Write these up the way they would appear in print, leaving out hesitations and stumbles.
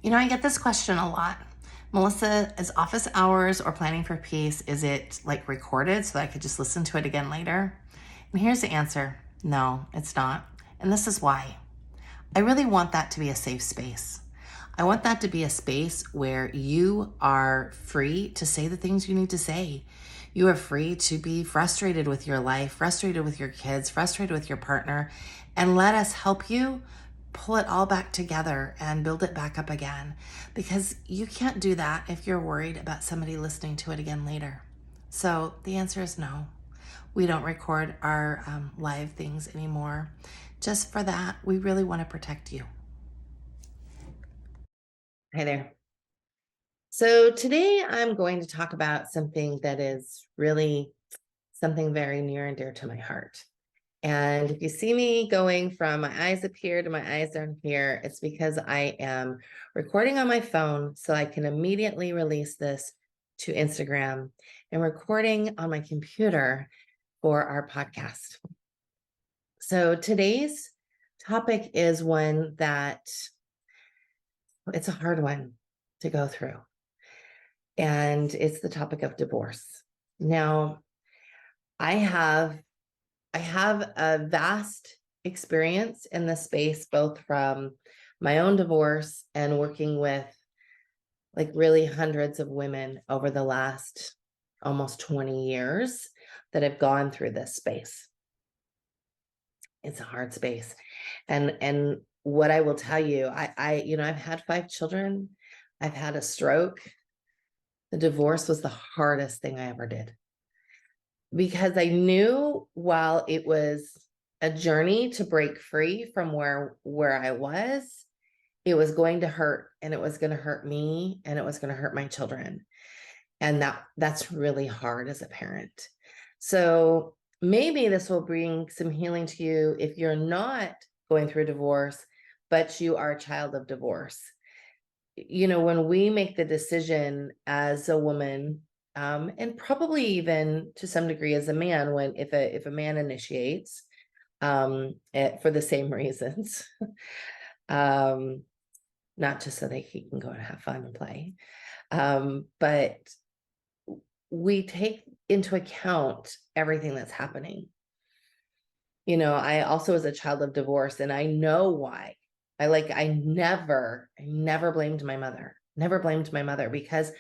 I get this question a lot. Melissa, is office hours or planning for peace, is it like recorded so that I could just listen to it again later? And here's the answer. No, it's not. And this is why. I really want that to be a safe space. I want that to be a space where you are free to say the things you need to say. You are free to be frustrated with your life, frustrated with your kids, frustrated with your partner, and let us help you pull it all back together and build it back up again. Because you can't do that if you're worried about somebody listening to it again later. So the answer is no. We don't record our live things anymore. Just for that, we really want to protect you. Hi there. So today I'm going to talk about something that is really something very near and dear to my heart. And if you see me going from my eyes up here to my eyes down here, it's because I am recording on my phone so I can immediately release this to Instagram and recording on my computer for our podcast. So today's topic is one that it's a hard one to go through. And it's the topic of divorce. Now, I have a vast experience in this space, both from my own divorce and working with like really hundreds of women over the last almost 20 years that have gone through this space. It's a hard space. And what I will tell you, I've had 5 children. I've had a stroke. The divorce was the hardest thing I ever did because I knew while it was a journey to break free from where I was, it was going to hurt, and it was going to hurt me, and it was going to hurt my children. And that's really hard as a parent. So maybe this will bring some healing to you if you're not going through a divorce, but you are a child of divorce. When we make the decision as a woman, and probably even to some degree as a man, if a man initiates, for the same reasons, not just so he can go and have fun and play, but we take into account everything that's happening. I also was a child of divorce, and I know why. I never blamed my mother, because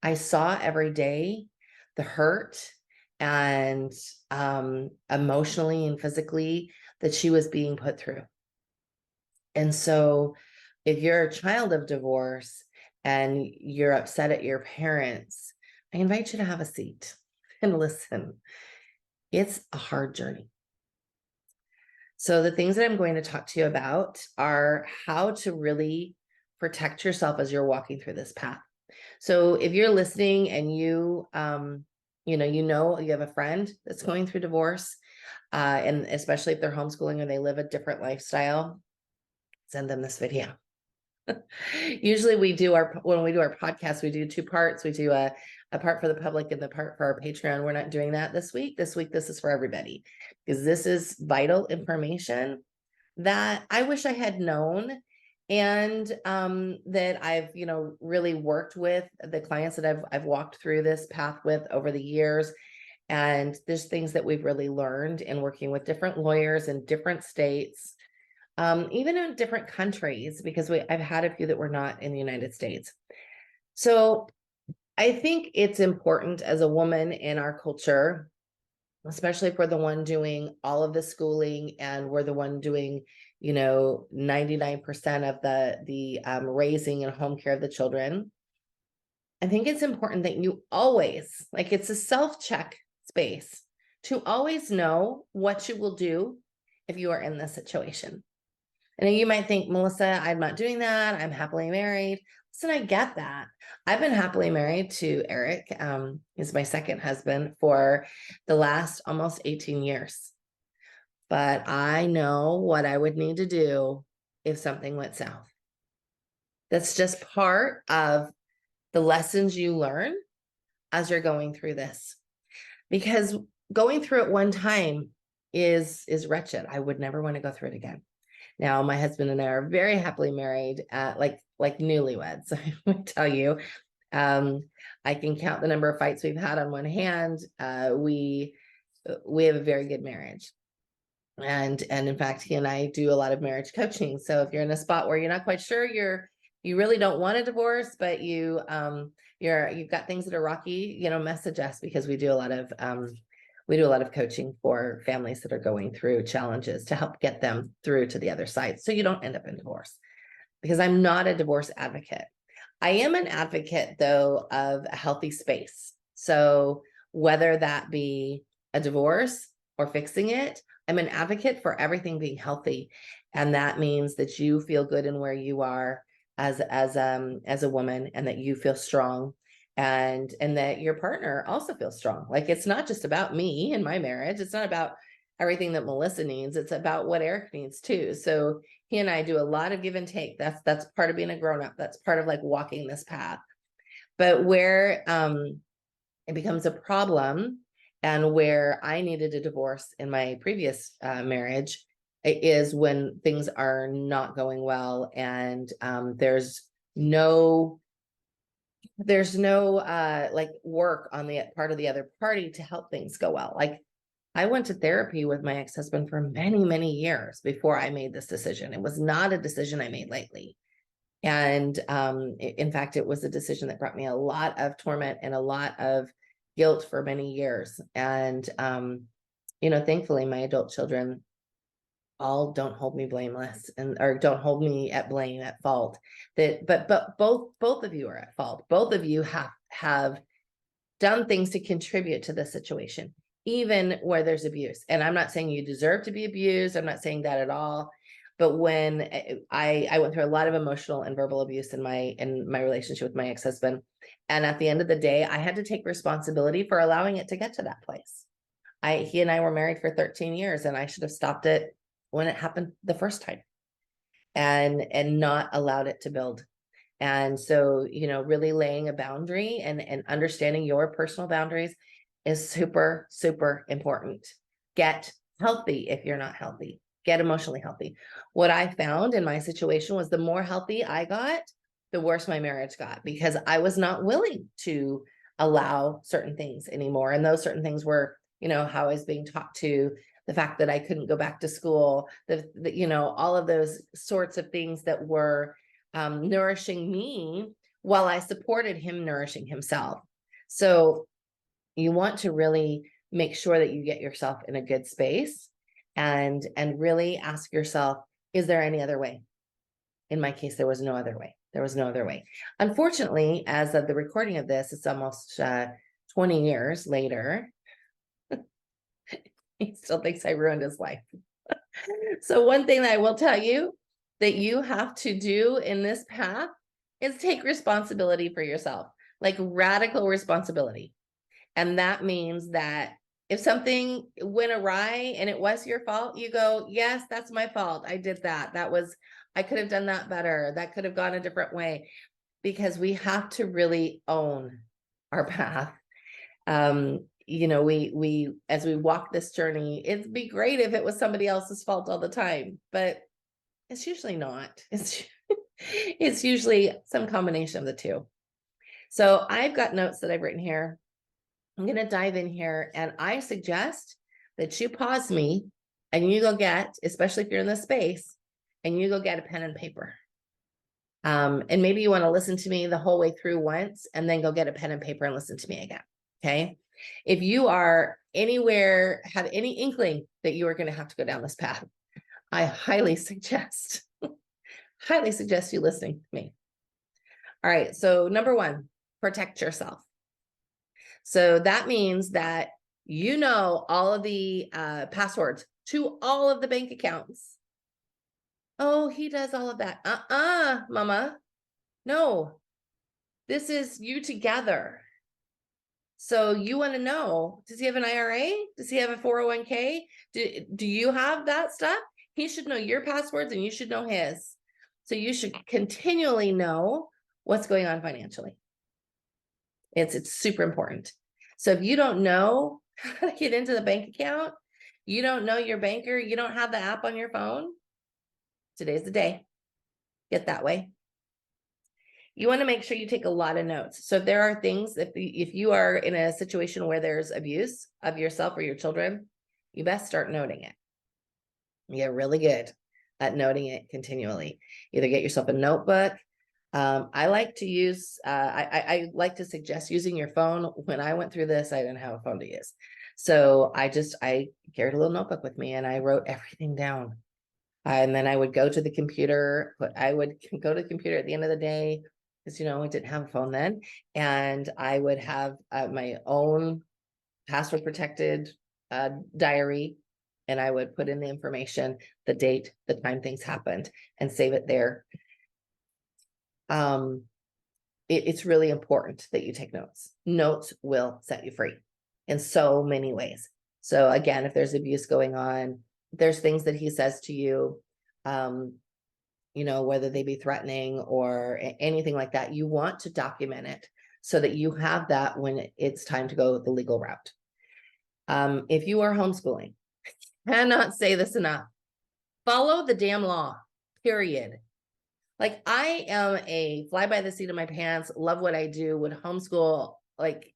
I saw every day the hurt and emotionally and physically that she was being put through. And so if you're a child of divorce and you're upset at your parents, I invite you to have a seat and listen. It's a hard journey. So the things that I'm going to talk to you about are how to really protect yourself as you're walking through this path. So if you're listening and you have a friend that's going through divorce, and especially if they're homeschooling or they live a different lifestyle, send them this video. Usually when we do our podcast, we do 2 parts. We do a part for the public and the part for our Patreon. We're not doing that this week. This is for everybody, because this is vital information that I wish I had known, and that I've really worked with the clients that I've walked through this path with over the years. And there's things that we've really learned in working with different lawyers in different states, even in different countries, because I've had a few that were not in the United States. So I think it's important as a woman in our culture, especially if we're the one doing all of the schooling and we're the one doing 99% of the raising and home care of the children. I think it's important that you always, it's a self-check space, to always know what you will do if you are in this situation. And you might think, Melissa, I'm not doing that. I'm happily married. Listen, I get that. I've been happily married to Eric. He's my second husband for the last almost 18 years. But I know what I would need to do if something went south. That's just part of the lessons you learn as you're going through this. Because going through it one time is wretched. I would never want to go through it again. Now, my husband and I are very happily married, like newlyweds. I would tell you, I can count the number of fights we've had on one hand. We have a very good marriage. And in fact, he and I do a lot of marriage coaching. So if you're in a spot where you're not quite sure, you really don't want a divorce, but you've got things that are rocky, message us, because we do a lot of coaching for families that are going through challenges to help get them through to the other side, so you don't end up in divorce. Because I'm not a divorce advocate. I am an advocate, though, of a healthy space. So whether that be a divorce or fixing it, I'm an advocate for everything being healthy. And that means that you feel good in where you are as a woman, and that you feel strong, and that your partner also feels strong. Like, it's not just about me and my marriage. It's not about everything that Melissa needs. It's about what Eric needs too. So he and I do a lot of give and take. That's part of being a grown-up. That's part of like walking this path. But where it becomes a problem, and where I needed a divorce in my previous marriage, is when things are not going well, and there's no like work on the part of the other party to help things go well. Like, I went to therapy with my ex-husband for many, many years before I made this decision. It was not a decision I made lightly. And in fact, it was a decision that brought me a lot of torment and a lot of guilt for many years. And, thankfully, my adult children all don't hold me blameless, or don't hold me at blame, at fault. But both of you are at fault. Both of you have done things to contribute to the situation, even where there's abuse. And I'm not saying you deserve to be abused. I'm not saying that at all. But when I went through a lot of emotional and verbal abuse in my relationship with my ex-husband, and at the end of the day, I had to take responsibility for allowing it to get to that place. He and I were married for 13 years, and I should have stopped it when it happened the first time, and not allowed it to build. And so, really laying a boundary and understanding your personal boundaries is super, super important. Get healthy if you're not healthy. Get emotionally healthy. What I found in my situation was the more healthy I got, the worse my marriage got, because I was not willing to allow certain things anymore. And those certain things were, how I was being taught to, the fact that I couldn't go back to school, all of those sorts of things that were nourishing me while I supported him nourishing himself. So you want to really make sure that you get yourself in a good space, and really ask yourself, is there any other way? In my case, there was no other way. There was no other way. Unfortunately, as of the recording of this, it's almost 20 years later. He still thinks I ruined his life. So one thing that I will tell you that you have to do in this path is take responsibility for yourself, like radical responsibility. And that means that if something went awry and it was your fault, you go, yes, that's my fault. I did that. I could have done that better. That could have gone a different way, because we have to really own our path. We as we walk this journey, it'd be great if it was somebody else's fault all the time, but it's usually not. It's usually some combination of the two. So I've got notes that I've written here. I'm going to dive in here, and I suggest that you pause me and you go get, especially if you're in this space, and you go get a pen and paper. And maybe you want to listen to me the whole way through once, and then go get a pen and paper and listen to me again. Okay. If you are anywhere, have any inkling that you are going to have to go down this path, I highly suggest you listening to me. All right. So number one, protect yourself. So that means that all of the passwords to all of the bank accounts. Oh, he does all of that. Mama. No, this is you together. So you want to know, does he have an IRA? Does he have a 401k? Do you have that stuff? He should know your passwords, and you should know his. So you should continually know what's going on financially. It's super important. So if you don't know how to get into the bank account, you don't know your banker, you don't have the app on your phone, Today's the day. Get that way. You want to make sure you take a lot of notes. So if there are things, if you are in a situation where there's abuse of yourself or your children, you best start noting it. Get really good at noting it continually. Either get yourself a notebook. I like to use, I like to suggest using your phone. When I went through this, I didn't have a phone to use. So I carried a little notebook with me and I wrote everything down. And then I would go to the computer, but I would go to the computer at the end of the day, because, I didn't have a phone then. And I would have my own password protected diary. And I would put in the information, the date, the time things happened, and save it there. It's really important that you take notes. Notes will set you free in so many ways. So again, if there's abuse going on, there's things that he says to you, whether they be threatening or anything like that, you want to document it so that you have that when it's time to go the legal route. If you are homeschooling, I cannot say this enough. Follow the damn law, period. Like, I am a fly by the seat of my pants, love what I do, would homeschool like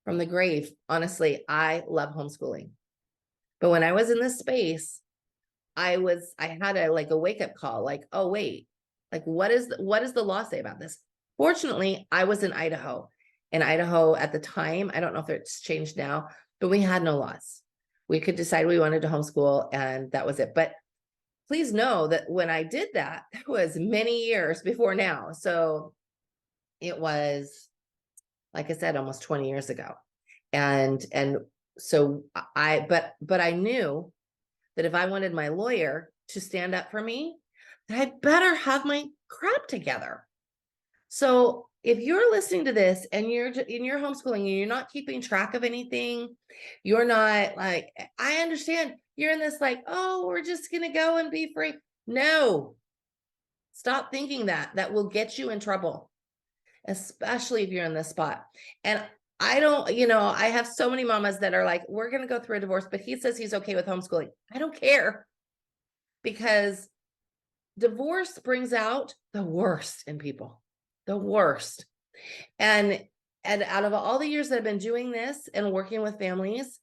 from the grave. Honestly, I love homeschooling. But when I was in this space, I had a wake-up call, like, oh wait, like what does the law say about this? Fortunately, I was in Idaho. In Idaho at the time, I don't know if it's changed now, but we had no laws. We could decide we wanted to homeschool and that was it. But please know that when I did that, it was many years before now. So it was, like I said, almost 20 years ago. And so but I knew that if I wanted my lawyer to stand up for me, I'd better have my crap together. So if you're listening to this and you're homeschooling and you're not keeping track of anything, you're not like, I understand you're in this like, oh, we're just going to go and be free. No, stop thinking that will get you in trouble, especially if you're in this spot. And I don't, I have so many mamas that are like, we're going to go through a divorce, but he says he's okay with homeschooling. I don't care, because divorce brings out the worst in people, the worst. And out of all the years that I've been doing this and working with families,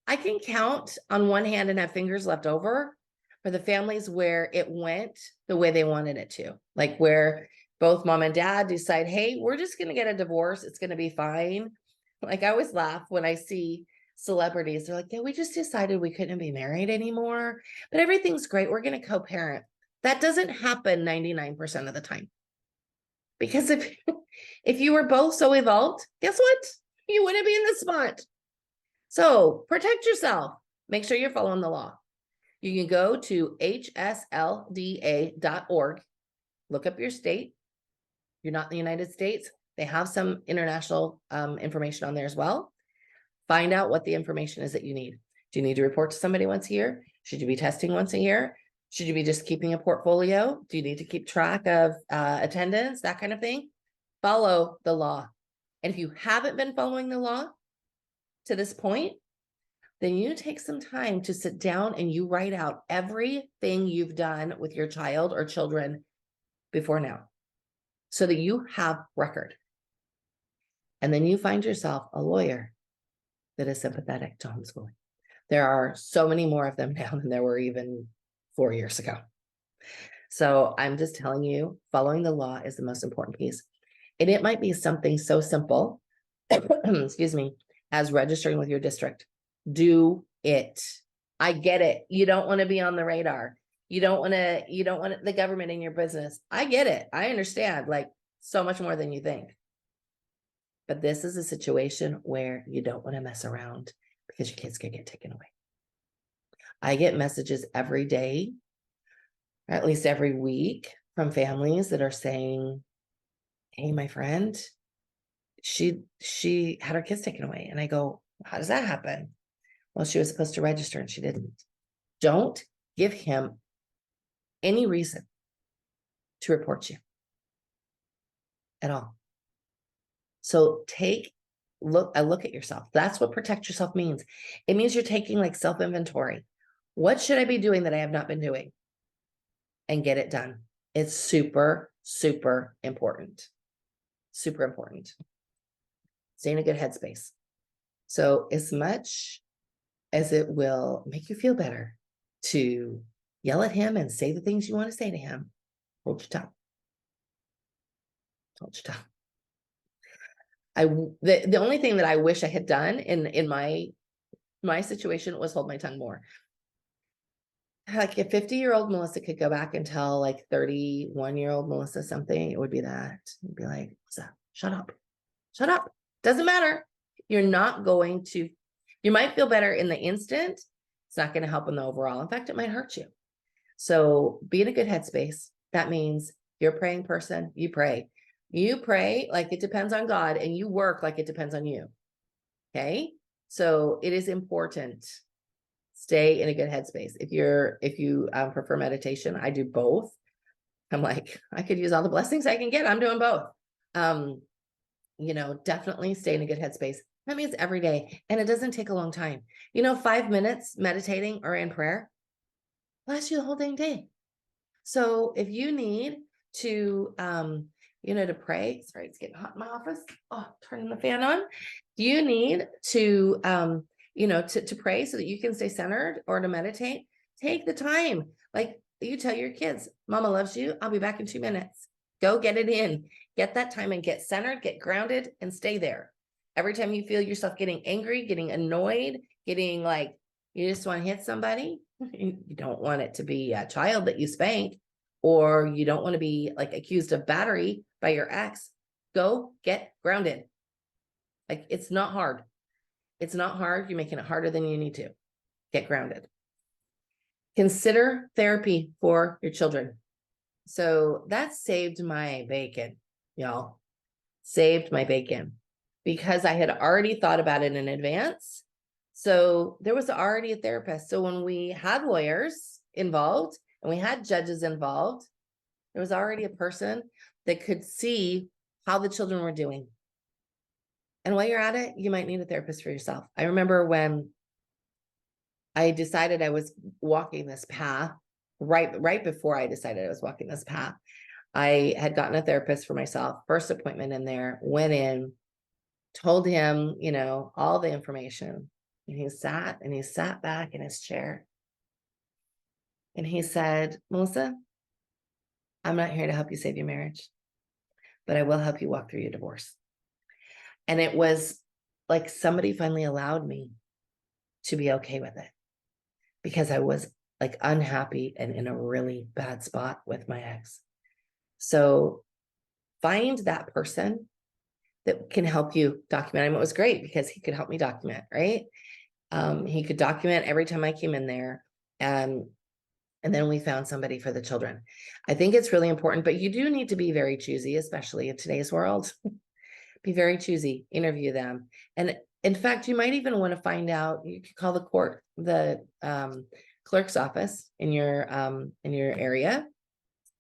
I can count on one hand and have fingers left over for the families where it went the way they wanted it to, like where both mom and dad decide, hey, we're just going to get a divorce. It's going to be fine. Like, I always laugh when I see celebrities. They're like, yeah, we just decided we couldn't be married anymore, but everything's great. We're going to co-parent. That doesn't happen 99% of the time. Because if you were both so evolved, guess what? You wouldn't be in this spot. So protect yourself. Make sure you're following the law. You can go to hslda.org, look up your state. You're not in the United States, they have some international information on there as well. Find out what the information is that you need. Do you need to report to somebody once a year? Should you be testing once a year? Should you be just keeping a portfolio? Do you need to keep track of attendance, that kind of thing? Follow the law. And if you haven't been following the law to this point, then you take some time to sit down and you write out everything you've done with your child or children before now, so that you have record. And then you find yourself a lawyer that is sympathetic to homeschooling. There are so many more of them now than there were even 4 years ago. So I'm just telling you, following the law is the most important piece. And it might be something so simple, excuse me, as registering with your district. Do it. I get it. You don't want to be on the radar. You don't want the government in your business. I get it. I understand, like, so much more than you think. But this is a situation where you don't want to mess around, because your kids could get taken away. I get messages every day, or at least every week, from families that are saying, hey, my friend, she had her kids taken away. And I go, how does that happen? Well, she was supposed to register and she didn't. Don't give him any reason to report you at all. So take a look at yourself. That's what protect yourself means. It means you're taking like self-inventory. What should I be doing that I have not been doing? and get it done. It's super, super important. Super important. Stay in a good headspace. So as much as it will make you feel better to yell at him and say the things you want to say to him, hold your tongue. Hold your tongue. The only thing that I wish I had done in my situation was hold my tongue more. Like if 50-year-old Melissa could go back and tell like 31-year-old Melissa something, it would be that. It'd be like, Melissa, shut up. Shut up. Doesn't matter. You're not going to, you might feel better in the instant. It's not going to help in the overall. In fact, it might hurt you. So be in a good headspace. That means you're a praying person. You pray. You pray like it depends on God, and you work like it depends on you. Okay. So it is important. Stay in a good headspace. If you prefer meditation, I do both. I'm like, I could use all the blessings I can get. I'm doing both. Definitely stay in a good headspace. That means every day. And it doesn't take a long time. 5 minutes meditating or in prayer lasts you the whole dang day. So if you need to, to pray, sorry, it's getting hot in my office. Oh, turning the fan on. Do you need to, to pray so that you can stay centered or to meditate? Take the time. Like you tell your kids, Mama loves you. I'll be back in 2 minutes. Go get it in. Get that time and get centered, get grounded, and stay there. Every time you feel yourself getting angry, getting annoyed, getting like you just want to hit somebody, you don't want it to be a child that you spank, or you don't want to be like accused of battery by your ex, go get grounded. Like it's not hard. It's not hard. You're making it harder than you need to. Get grounded. Consider therapy for your children. So that saved my bacon, y'all. Saved my bacon because I had already thought about it in advance. So there was already a therapist. So when we had lawyers involved and we had judges involved, there was already a person that could see how the children were doing. And while you're at it, you might need a therapist for yourself. I remember when I decided I was walking this path, right before I decided I was walking this path, I had gotten a therapist for myself, first appointment in there, went in, told him, all the information. And he sat back in his chair. And he said, Melissa, I'm not here to help you save your marriage, but I will help you walk through your divorce. And it was like somebody finally allowed me to be okay with it because I was like unhappy and in a really bad spot with my ex. So find that person that can help you document. It was great because he could help me document, right? He could document every time I came in there. And then we found somebody for the children. I think it's really important, but you do need to be very choosy, especially in today's world. Be very choosy, interview them. And in fact, you might even want to find out, you could call the clerk's office in your area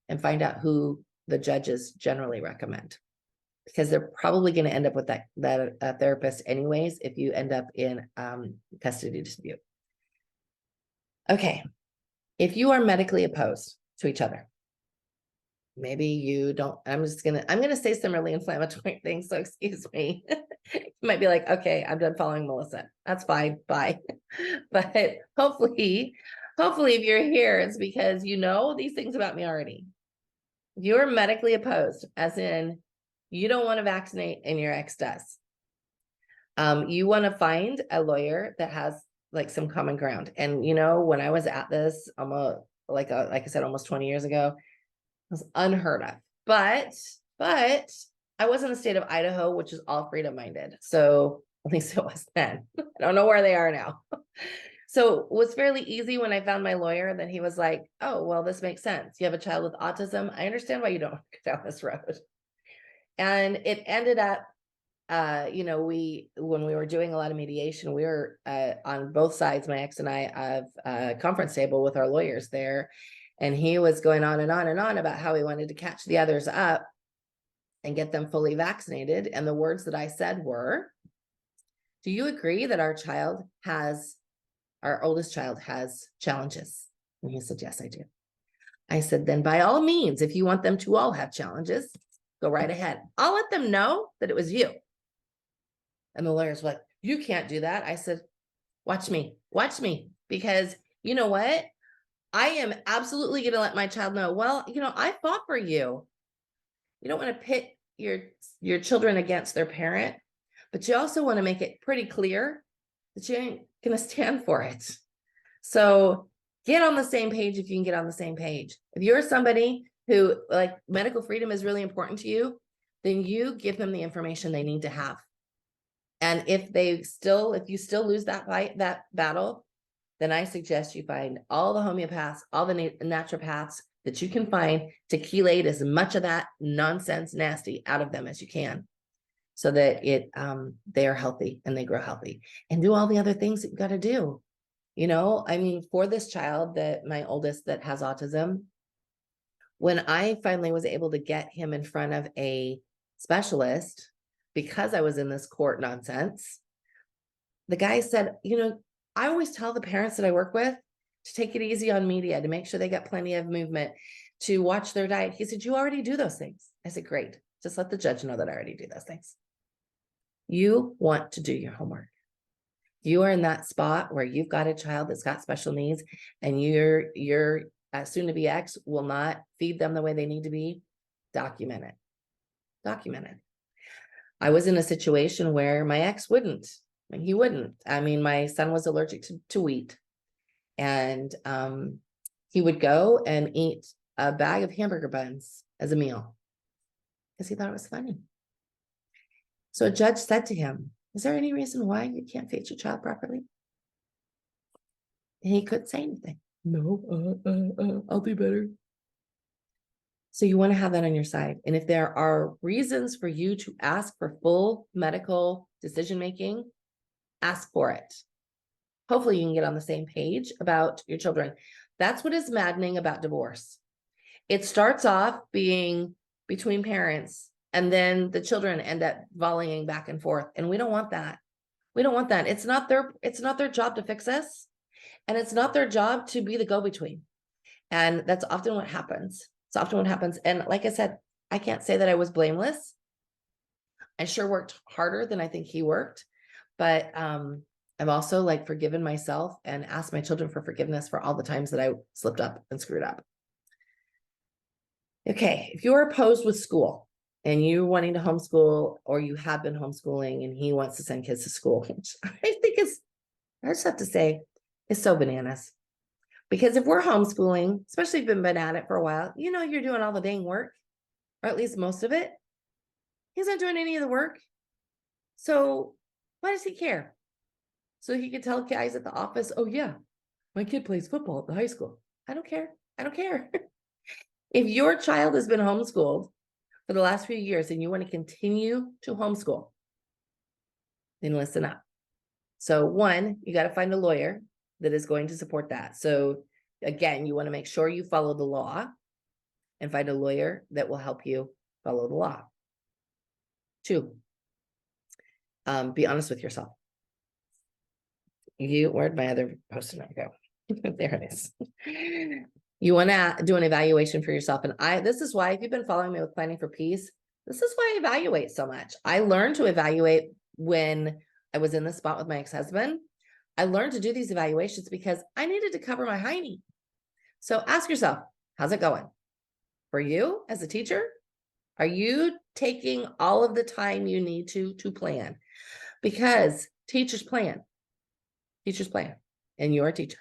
and find out who the judges generally recommend, because they're probably going to end up with that therapist anyways if you end up in custody dispute. Okay, if you are medically opposed to each other, maybe you don't, I'm going to say some really inflammatory things, so excuse me. You might be like, okay, I'm done following Melissa. That's fine, bye. But hopefully if you're here, it's because you know these things about me already. If you're medically opposed, as in you don't want to vaccinate and your ex does, you want to find a lawyer that has like some common ground. And when I was at this almost like I said, almost 20 years ago, it was unheard of. But I was in the state of Idaho, which is all freedom-minded. So at least it was then. I don't know where they are now. So it was fairly easy when I found my lawyer. Then he was like, oh, well, this makes sense. You have a child with autism. I understand why you don't go down this road. And it ended up, when we were doing a lot of mediation, we were on both sides, my ex and I, of a conference table with our lawyers there. And he was going on and on and on about how he wanted to catch the others up and get them fully vaccinated. And the words that I said were, do you agree that our oldest child has challenges? And he said, yes, I do. I said, then by all means, if you want them to all have challenges, go right ahead. I'll let them know that it was you. And the lawyers were like, you can't do that. I said, watch me, because you know what? I am absolutely going to let my child know, well, I fought for you. You don't want to pit your children against their parent, but you also want to make it pretty clear that you ain't going to stand for it. So get on the same page if you can get on the same page. If you're somebody who, like, medical freedom is really important to you, then you give them the information they need to have. And if you still lose that fight, that battle, then I suggest you find all the homeopaths, all the naturopaths that you can find to chelate as much of that nonsense nasty out of them as you can, so that they are healthy and they grow healthy, and do all the other things that you got to do. For this child, my oldest that has autism, when I finally was able to get him in front of a specialist, because I was in this court nonsense, the guy said, I always tell the parents that I work with to take it easy on media, to make sure they got plenty of movement, to watch their diet. He said, you already do those things. I said, great. Just let the judge know that I already do those things. You want to do your homework. You are in that spot where you've got a child that's got special needs, and your soon to be ex will not feed them the way they need to be. Document it. I was in a situation where my ex wouldn't. He wouldn't. My son was allergic to wheat, and he would go and eat a bag of hamburger buns as a meal because he thought it was funny. So a judge said to him, is there any reason why you can't feed your child properly? And he couldn't say anything. No, I'll do better. So you want to have that on your side. And if there are reasons for you to ask for full medical decision-making, ask for it. Hopefully you can get on the same page about your children. That's what is maddening about divorce. It starts off being between parents, and then the children end up volleying back and forth. And we don't want that. It's not their job to fix us. And it's not their job to be the go-between. And that's often what happens. And like I said, I can't say that I was blameless. I sure worked harder than I think he worked. But I've also forgiven myself and asked my children for forgiveness for all the times that I slipped up and screwed up. Okay, if you're opposed with school and you're wanting to homeschool, or you have been homeschooling and he wants to send kids to school, which I just have to say, is so bananas. Because if we're homeschooling, especially if you've been at it for a while, you're doing all the dang work, or at least most of it. He's not doing any of the work. So why does he care? So he could tell guys at the office, oh yeah, my kid plays football at the high school. I don't care. If your child has been homeschooled for the last few years and you want to continue to homeschool, then listen up. So one, you got to find a lawyer that is going to support that. So again, you want to make sure you follow the law and find a lawyer that will help you follow the law. Two, be honest with yourself. Where'd my other post-it note go? There it is. You want to do an evaluation for yourself. And this is why, if you've been following me with Planning for Peace, this is why I evaluate so much. I learned to evaluate when I was in the spot with my ex-husband. I learned to do these evaluations because I needed to cover my hiney. So ask yourself, how's it going? For you as a teacher, are you taking all of the time you need to plan? Because teachers plan, and you're a teacher.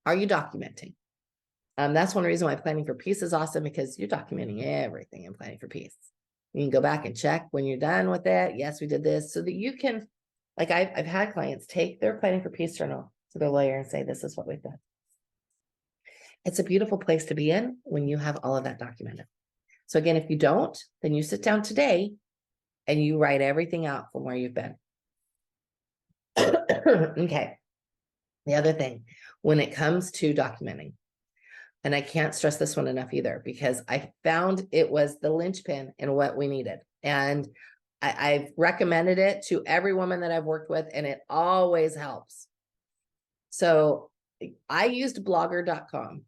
Are you documenting? That's one reason why Planning for Peace is awesome, because you're documenting everything in Planning for Peace. You can go back and check when you're done with it. Yes, we did this, so that you can, I've had clients take their Planning for Peace journal to their lawyer and say, this is what we've done. It's a beautiful place to be in when you have all of that documented. So again, if you don't, then you sit down today and you write everything out from where you've been. Okay. The other thing, when it comes to documenting, and I can't stress this one enough either, because I found it was the linchpin in what we needed. And I've recommended it to every woman that I've worked with, and it always helps. So I used blogger.com.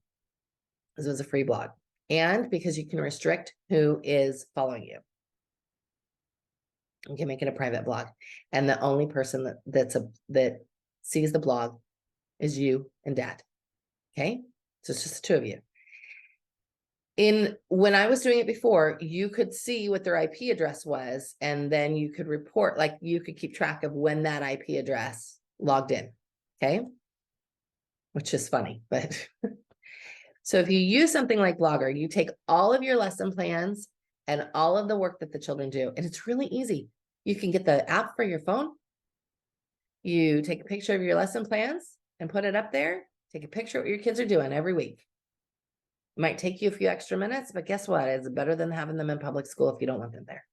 This was a free blog. And because you can restrict who is following you. You can make it a private blog. And the only person that sees the blog is you and dad. Okay. So it's just the two of you. When I was doing it before, you could see what their IP address was, and then you could report, like you could keep track of when that IP address logged in. Okay. Which is funny, but so if you use something like Blogger, you take all of your lesson plans and all of the work that the children do, and it's really easy. You can get the app for your phone. You take a picture of your lesson plans and put it up there. Take a picture of what your kids are doing every week. It might take you a few extra minutes, but guess what? It's better than having them in public school if you don't want them there.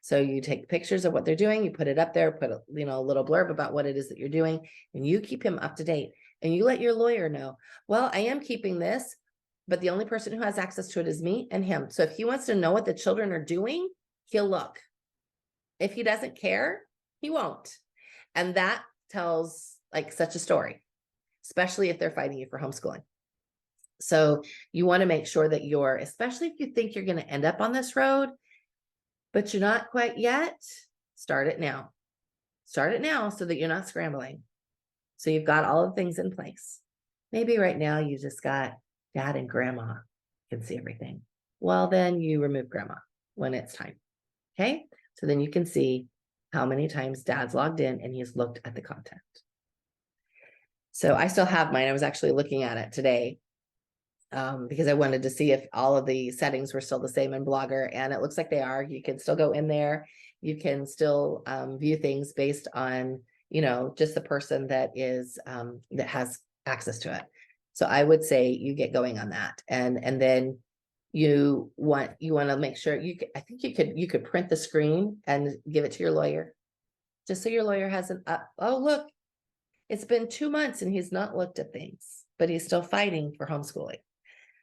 So you take pictures of what they're doing, you put it up there, put a little blurb about what it is that you're doing, and you keep him up to date. And you let your lawyer know, well, I am keeping this, but the only person who has access to it is me and him. So if he wants to know what the children are doing, he'll look. If he doesn't care, he won't. And that tells like such a story, especially if they're fighting you for homeschooling. So you want to make sure that especially if you think you're going to end up on this road, but you're not quite yet, start it now. Start it now so that you're not scrambling. So you've got all of things in place. Maybe right now you just got dad and grandma can see everything. Well, then you remove grandma when it's time. Okay. So then you can see how many times dad's logged in and he's looked at the content. So I still have mine. I was actually looking at it today because I wanted to see if all of the settings were still the same in Blogger, and it looks like they are. You can still go in there. You can still view things based on, just the person that has access to it. So I would say you get going on that. And then you want to make sure I think you could print the screen and give it to your lawyer, just so your lawyer has oh, look, it's been 2 months and he's not looked at things, but he's still fighting for homeschooling.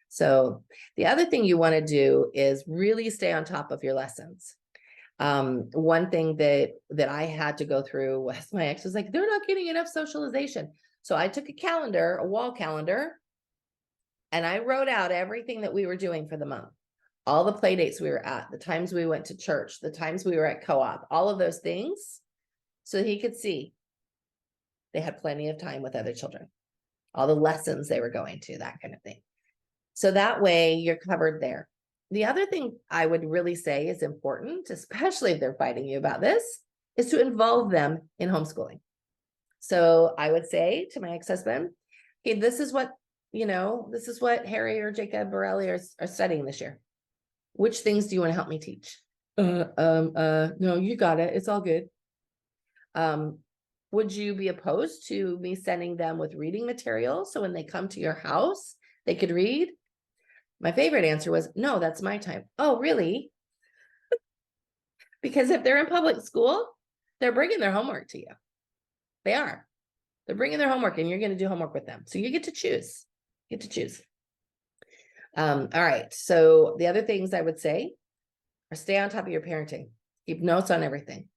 So the other thing you want to do is really stay on top of your lessons. One thing that I had to go through was my ex was like, they're not getting enough socialization. So I took a wall calendar, and I wrote out everything that we were doing for the month, all the play dates we were at, the times we went to church, the times we were at co-op, all of those things, so he could see they had plenty of time with other children, all the lessons they were going to, that kind of thing. So that way you're covered there. The other thing I would really say is important, especially if they're fighting you about this, is to involve them in homeschooling. So I would say to my ex-husband, okay, this is what Harry or Jacob or Ellie are studying this year. Which things do you want to help me teach? No, you got it. It's all good. Would you be opposed to me sending them with reading material so when they come to your house, they could read? My favorite answer was, no, that's my time. Oh, really? Because if they're in public school, they're bringing their homework to you. They are. They're bringing their homework and you're going to do homework with them. So you get to choose. All right. So the other things I would say are stay on top of your parenting. Keep notes on everything.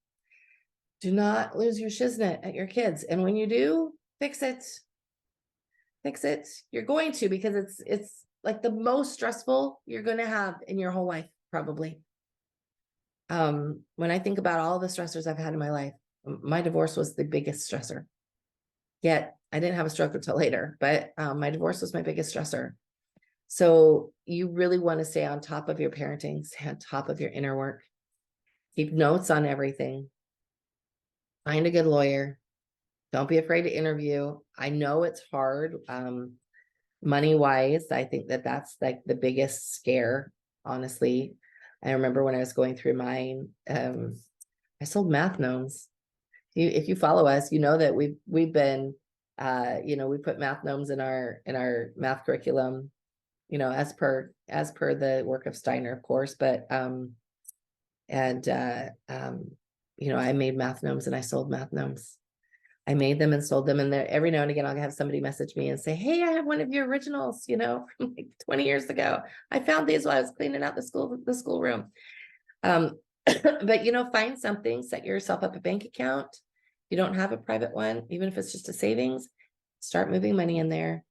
Do not lose your shiznit at your kids. And when you do, fix it. Fix it. You're going to, because it's like the most stressful you're going to have in your whole life, probably. When I think about all the stressors I've had in my life, my divorce was the biggest stressor. Yet I didn't have a stroke until later, but my divorce was my biggest stressor. So you really want to stay on top of your parenting, stay on top of your inner work, keep notes on everything, find a good lawyer. Don't be afraid to interview. I know it's hard. Money wise, I think that's like the biggest scare, honestly. I remember when I was going through mine, I sold math gnomes. If you follow us, you know that we've been, we put math gnomes in our math curriculum, as per the work of Steiner, of course. But I made math gnomes and I sold math gnomes. I made them and sold them, and every now and again I'll have somebody message me and say, "Hey, I have one of your originals, from like 20 years ago. I found these while I was cleaning out the school room." But find something, set yourself up a bank account. If you don't have a private one, even if it's just a savings, start moving money in there.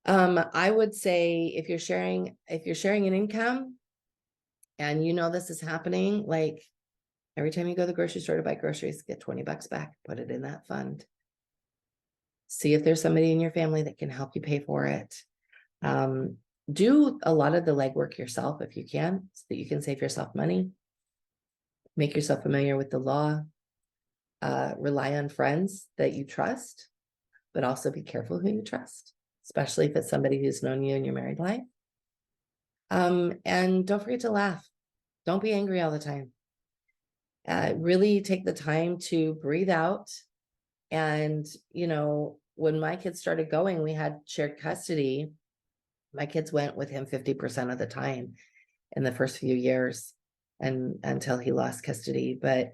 I would say if you're sharing an income and you know this is happening, like every time you go to the grocery store to buy groceries, get $20 back, put it in that fund. See if there's somebody in your family that can help you pay for it. Do a lot of the legwork yourself if you can, so that you can save yourself money. Make yourself familiar with the law. Rely on friends that you trust, but also be careful who you trust, especially if it's somebody who's known you in your married life. And don't forget to laugh. Don't be angry all the time. Really take the time to breathe out. And, when my kids started going, we had shared custody. My kids went with him 50% of the time in the first few years and until he lost custody. But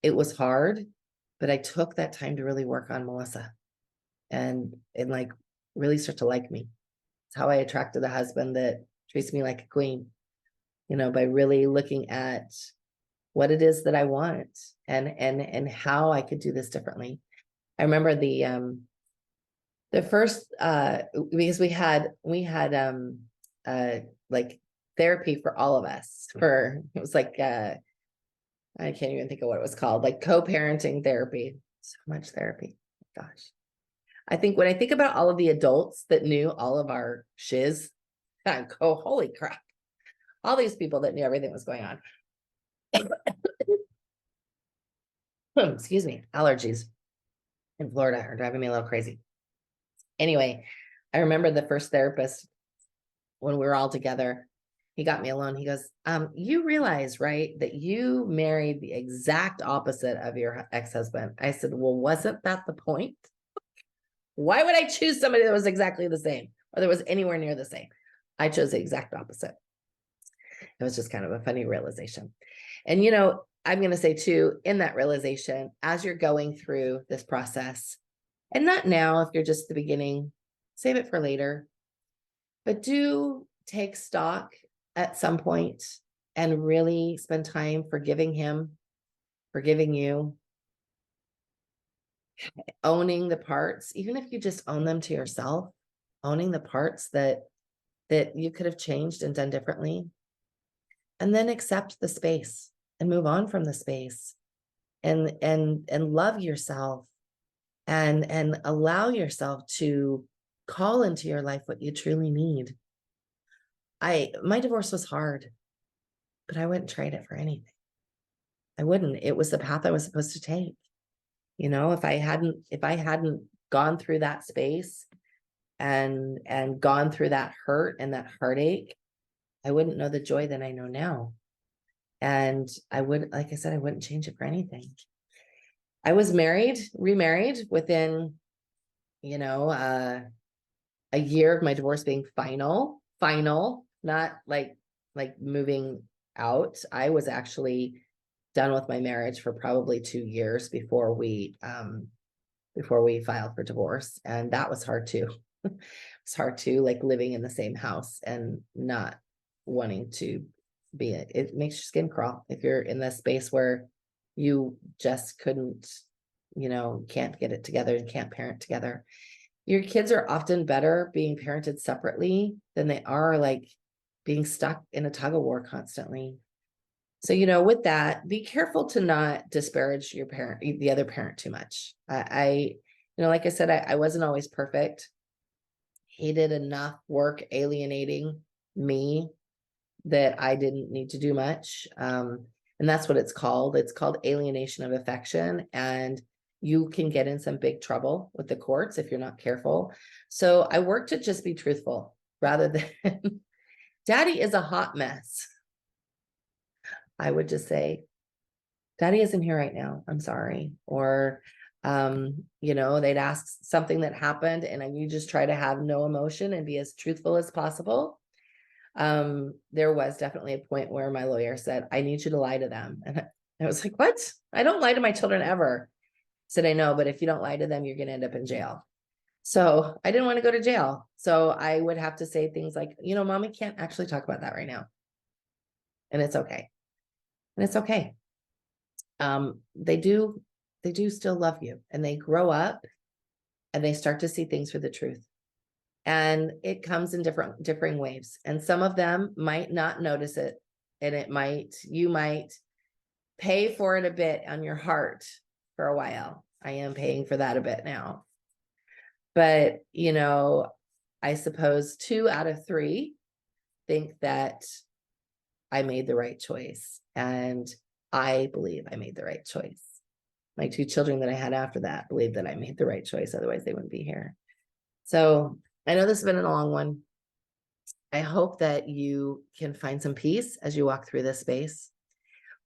it was hard, but I took that time to really work on Melissa and like really start to like me. It's how I attracted a husband that treats me like a queen, by really looking at what it is that I want and how I could do this differently. I remember the first because we had like therapy for all of us it was like I can't even think of what it was called, like co-parenting therapy. So much therapy. Gosh. I think when I think about all of the adults that knew all of our shiz, I go, holy crap. All these people that knew everything was going on. Excuse me, allergies in Florida are driving me a little crazy. Anyway, I remember the first therapist when we were all together, he got me alone. He goes, you realize, right, that you married the exact opposite of your ex-husband. I said, well, wasn't that the point? Why would I choose somebody that was exactly the same or that was anywhere near the same? I chose the exact opposite. It was just kind of a funny realization. And, I'm going to say too, in that realization, as you're going through this process, and not now, if you're just the beginning, save it for later, but do take stock at some point and really spend time forgiving him, forgiving you, owning the parts, even if you just own them to yourself, owning the parts that you could have changed and done differently, and then accept the space and move on from the space and love yourself and allow yourself to call into your life what you truly need. My divorce was hard, but I wouldn't trade it for anything. I wouldn't. It was the path I was supposed to take. If I hadn't gone through that space and gone through that hurt and that heartache, I wouldn't know the joy that I know now. And I would, like I said, I wouldn't change it for anything. I was remarried within, a year of my divorce being final, not like moving out. I was actually done with my marriage for probably 2 years before we filed for divorce. And that was hard too. It's hard too, like living in the same house and not wanting to be it makes your skin crawl if you're in this space where you just couldn't, can't get it together and can't parent together. Your kids are often better being parented separately than they are like being stuck in a tug of war constantly. So, with that, be careful to not disparage the other parent too much. Like I said, I wasn't always perfect. He did enough work alienating me that I didn't need to do much. And that's what it's called. It's called alienation of affection. And you can get in some big trouble with the courts if you're not careful. So I work to just be truthful rather than Daddy is a hot mess. I would just say, Daddy isn't here right now. I'm sorry. Or, they'd ask something that happened and you just try to have no emotion and be as truthful as possible. There was definitely a point where my lawyer said, I need you to lie to them. And I was like, what? I don't lie to my children ever. I said, I know, but if you don't lie to them, you're going to end up in jail. So I didn't want to go to jail. So I would have to say things like, Mommy can't actually talk about that right now. And it's okay. And it's okay. They do still love you, and they grow up and they start to see things for the truth. And it comes in differing waves. And some of them might not notice it. And you might pay for it a bit on your heart for a while. I am paying for that a bit now. But, I suppose 2 out of 3 think that I made the right choice. And I believe I made the right choice. My 2 children that I had after that believe that I made the right choice. Otherwise, they wouldn't be here. So I know this has been a long one. I hope that you can find some peace as you walk through this space.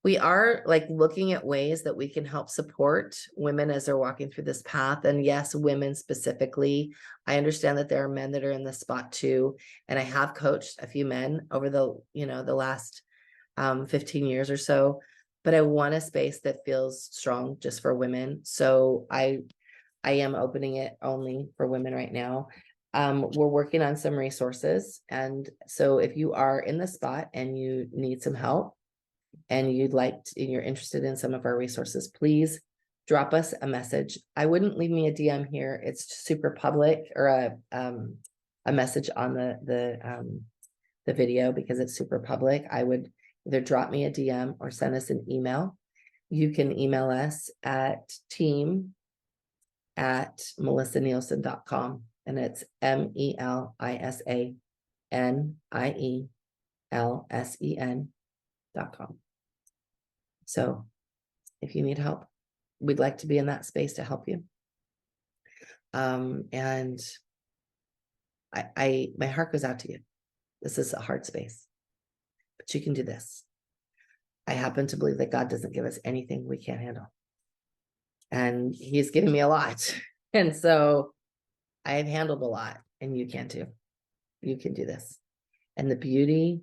We are looking at ways that we can help support women as they're walking through this path. And yes, women specifically. I understand that there are men that are in this spot too. And I have coached a few men over the last 15 years or so, but I want a space that feels strong just for women. So I am opening it only for women right now. We're working on some resources. And so if you are in the spot and you need some help, and you're interested in some of our resources, please drop us a message. I wouldn't leave me a DM here. It's super public, or a message on the video, because it's super public. I would either drop me a DM or send us an email. You can email us at team@melissanielsen.com, and it's MELISSANIELSEN.com. So if you need help, we'd like to be in that space to help you. And my heart goes out to you. This is a hard space, but you can do this. I happen to believe that God doesn't give us anything we can't handle. And He's given me a lot. And so I've handled a lot, and you can too. You can do this. And the beauty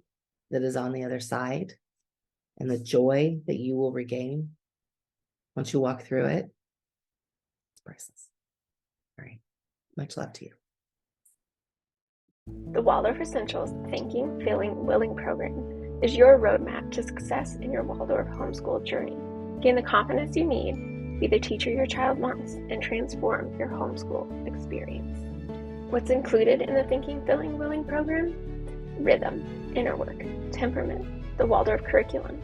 that is on the other side, and the joy that you will regain once you walk through it, it's priceless. All right. Much love to you. The Waldorf Essentials Thinking, Feeling, Willing program is your roadmap to success in your Waldorf homeschool journey. Gain the confidence you need, be the teacher your child wants, and transform your homeschool experience. What's included in the Thinking, Feeling, Willing program? Rhythm, inner work, temperament, the Waldorf curriculum,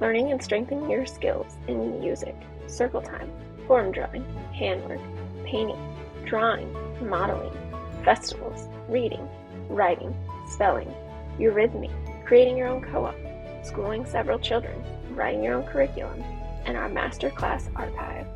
learning and strengthening your skills in music, circle time, form drawing, handwork, painting, drawing, modeling, festivals, reading, writing, spelling, eurythmy, creating your own co-op, schooling several children, writing your own curriculum, and our masterclass archive.